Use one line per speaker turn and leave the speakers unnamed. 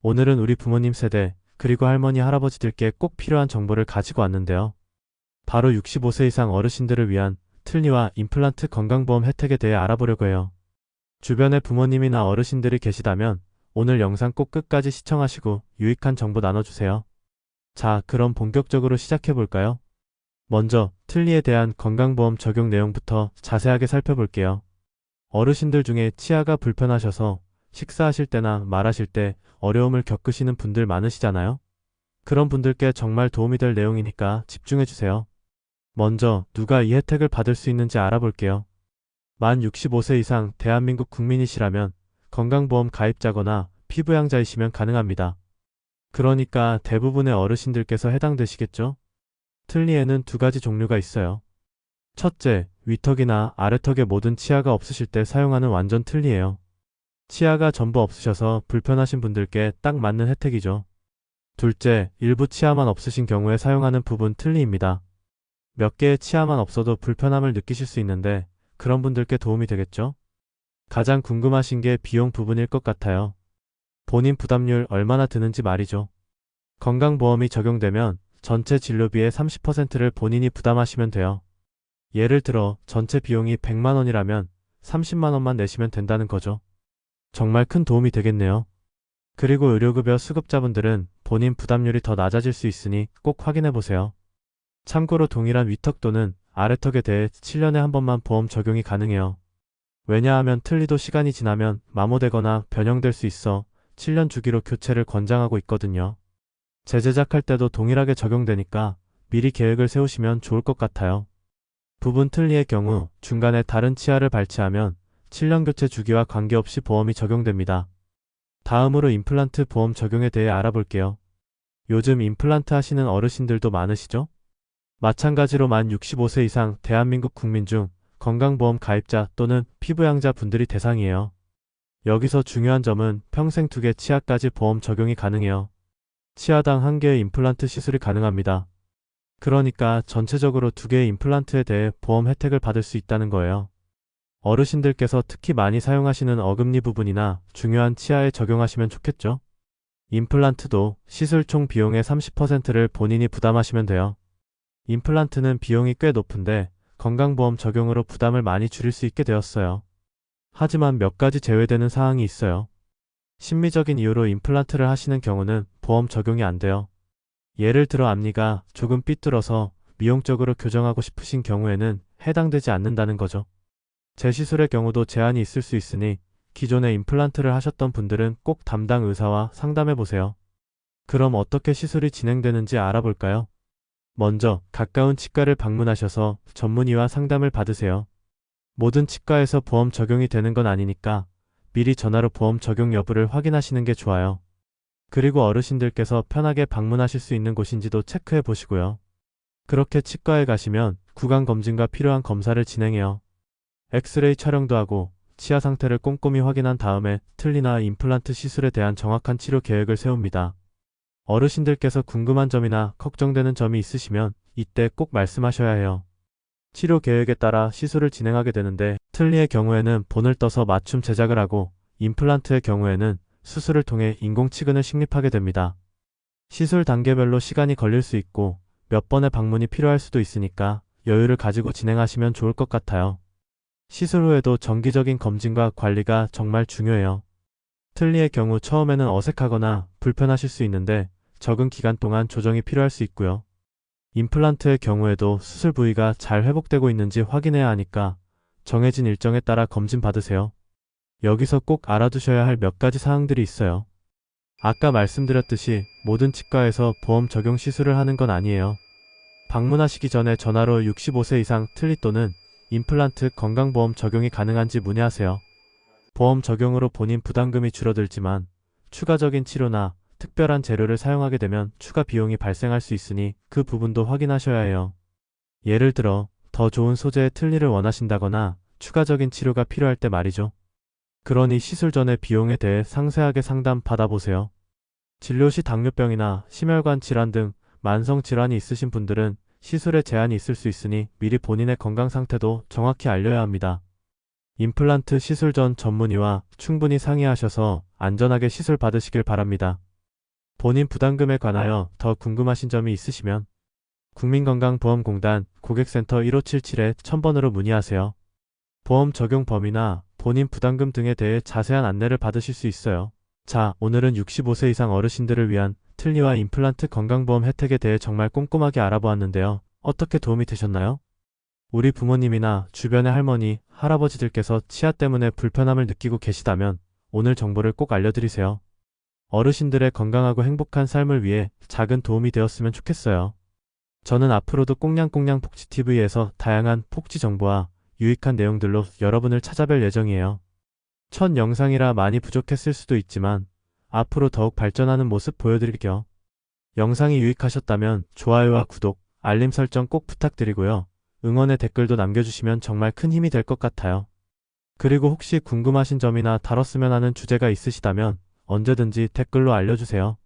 오늘은 우리 부모님 세대, 그리고 할머니, 할아버지들께 꼭 필요한 정보를 가지고 왔는데요. 바로 65세 이상 어르신들을 위한 틀니와 임플란트 건강보험 혜택에 대해 알아보려고 해요. 주변에 부모님이나 어르신들이 계시다면 오늘 영상 꼭 끝까지 시청하시고 유익한 정보 나눠주세요. 자, 그럼 본격적으로 시작해볼까요? 먼저 틀니에 대한 건강보험 적용 내용부터 자세하게 살펴볼게요. 어르신들 중에 치아가 불편하셔서 식사하실 때나 말하실 때 어려움을 겪으시는 분들 많으시잖아요. 그런 분들께 정말 도움이 될 내용이니까 집중해주세요. 먼저 누가 이 혜택을 받을 수 있는지 알아볼게요. 만 65세 이상 대한민국 국민이시라면 건강보험 가입자거나 피부양자이시면 가능합니다. 그러니까 대부분의 어르신들께서 해당되시겠죠? 틀니에는 두 가지 종류가 있어요. 첫째, 위턱이나 아래턱에 모든 치아가 없으실 때 사용하는 완전 틀니예요. 치아가 전부 없으셔서 불편하신 분들께 딱 맞는 혜택이죠. 둘째, 일부 치아만 없으신 경우에 사용하는 부분 틀니입니다. 몇 개의 치아만 없어도 불편함을 느끼실 수 있는데 그런 분들께 도움이 되겠죠? 가장 궁금하신 게 비용 부분일 것 같아요. 본인 부담률 얼마나 드는지 말이죠. 건강보험이 적용되면 전체 진료비의 30%를 본인이 부담하시면 돼요. 예를 들어 전체 비용이 100만 원이라면 30만 원만 내시면 된다는 거죠. 정말 큰 도움이 되겠네요. 그리고 의료급여 수급자분들은 본인 부담률이 더 낮아질 수 있으니 꼭 확인해보세요. 참고로 동일한 위턱 또는 아래턱에 대해 7년에 한 번만 보험 적용이 가능해요. 왜냐하면 틀니도 시간이 지나면 마모되거나 변형될 수 있어 7년 주기로 교체를 권장하고 있거든요. 재제작할 때도 동일하게 적용되니까 미리 계획을 세우시면 좋을 것 같아요. 부분 틀니의 경우 중간에 다른 치아를 발치하면 7년 교체 주기와 관계없이 보험이 적용됩니다. 다음으로 임플란트 보험 적용에 대해 알아볼게요. 요즘 임플란트 하시는 어르신들도 많으시죠? 마찬가지로 만 65세 이상 대한민국 국민 중 건강보험 가입자 또는 피부양자 분들이 대상이에요. 여기서 중요한 점은 평생 2개 치아까지 보험 적용이 가능해요. 치아당 1개의 임플란트 시술이 가능합니다. 그러니까 전체적으로 2개의 임플란트에 대해 보험 혜택을 받을 수 있다는 거예요. 어르신들께서 특히 많이 사용하시는 어금니 부분이나 중요한 치아에 적용하시면 좋겠죠? 임플란트도 시술 총 비용의 30%를 본인이 부담하시면 돼요. 임플란트는 비용이 꽤 높은데 건강보험 적용으로 부담을 많이 줄일 수 있게 되었어요. 하지만 몇 가지 제외되는 사항이 있어요. 심미적인 이유로 임플란트를 하시는 경우는 보험 적용이 안 돼요. 예를 들어 앞니가 조금 삐뚤어서 미용적으로 교정하고 싶으신 경우에는 해당되지 않는다는 거죠. 재시술의 경우도 제한이 있을 수 있으니 기존에 임플란트를 하셨던 분들은 꼭 담당 의사와 상담해보세요. 그럼 어떻게 시술이 진행되는지 알아볼까요? 먼저 가까운 치과를 방문하셔서 전문의와 상담을 받으세요. 모든 치과에서 보험 적용이 되는 건 아니니까 미리 전화로 보험 적용 여부를 확인하시는 게 좋아요. 그리고 어르신들께서 편하게 방문하실 수 있는 곳인지도 체크해 보시고요. 그렇게 치과에 가시면 구강검진과 필요한 검사를 진행해요. 엑스레이 촬영도 하고 치아 상태를 꼼꼼히 확인한 다음에 틀니나 임플란트 시술에 대한 정확한 치료 계획을 세웁니다. 어르신들께서 궁금한 점이나 걱정되는 점이 있으시면 이때 꼭 말씀하셔야 해요. 치료 계획에 따라 시술을 진행하게 되는데 틀니의 경우에는 본을 떠서 맞춤 제작을 하고 임플란트의 경우에는 수술을 통해 인공치근을 식립하게 됩니다. 시술 단계별로 시간이 걸릴 수 있고 몇 번의 방문이 필요할 수도 있으니까 여유를 가지고 진행하시면 좋을 것 같아요. 시술 후에도 정기적인 검진과 관리가 정말 중요해요. 틀니의 경우 처음에는 어색하거나 불편하실 수 있는데 적응 기간 동안 조정이 필요할 수 있고요. 임플란트의 경우에도 수술 부위가 잘 회복되고 있는지 확인해야 하니까 정해진 일정에 따라 검진 받으세요. 여기서 꼭 알아두셔야 할 몇 가지 사항들이 있어요. 아까 말씀드렸듯이 모든 치과에서 보험 적용 시술을 하는 건 아니에요. 방문하시기 전에 전화로 65세 이상 틀니 또는 임플란트 건강보험 적용이 가능한지 문의하세요. 보험 적용으로 본인 부담금이 줄어들지만 추가적인 치료나 특별한 재료를 사용하게 되면 추가 비용이 발생할 수 있으니 그 부분도 확인하셔야 해요. 예를 들어 더 좋은 소재의 틀니를 원하신다거나 추가적인 치료가 필요할 때 말이죠. 그러니 시술 전에 비용에 대해 상세하게 상담 받아보세요. 진료 시 당뇨병이나 심혈관 질환 등 만성 질환이 있으신 분들은 시술에 제한이 있을 수 있으니 미리 본인의 건강 상태도 정확히 알려야 합니다. 임플란트 시술 전 전문의와 충분히 상의하셔서 안전하게 시술 받으시길 바랍니다. 본인 부담금에 관하여 더 궁금하신 점이 있으시면 국민건강보험공단 고객센터 1577-1000번으로 문의하세요. 보험 적용 범위나 본인 부담금 등에 대해 자세한 안내를 받으실 수 있어요. 자, 오늘은 65세 이상 어르신들을 위한 틀니와 임플란트 건강보험 혜택에 대해 정말 꼼꼼하게 알아보았는데요. 어떻게 도움이 되셨나요? 우리 부모님이나 주변의 할머니, 할아버지들께서 치아 때문에 불편함을 느끼고 계시다면 오늘 정보를 꼭 알려드리세요. 어르신들의 건강하고 행복한 삶을 위해 작은 도움이 되었으면 좋겠어요. 저는 앞으로도 꽁냥꽁냥 복지TV에서 다양한 복지 정보와 유익한 내용들로 여러분을 찾아뵐 예정이에요. 첫 영상이라 많이 부족했을 수도 있지만 앞으로 더욱 발전하는 모습 보여드릴게요. 영상이 유익하셨다면 좋아요와 구독, 알림 설정 꼭 부탁드리고요. 응원의 댓글도 남겨주시면 정말 큰 힘이 될 것 같아요. 그리고 혹시 궁금하신 점이나 다뤘으면 하는 주제가 있으시다면 언제든지 댓글로 알려주세요.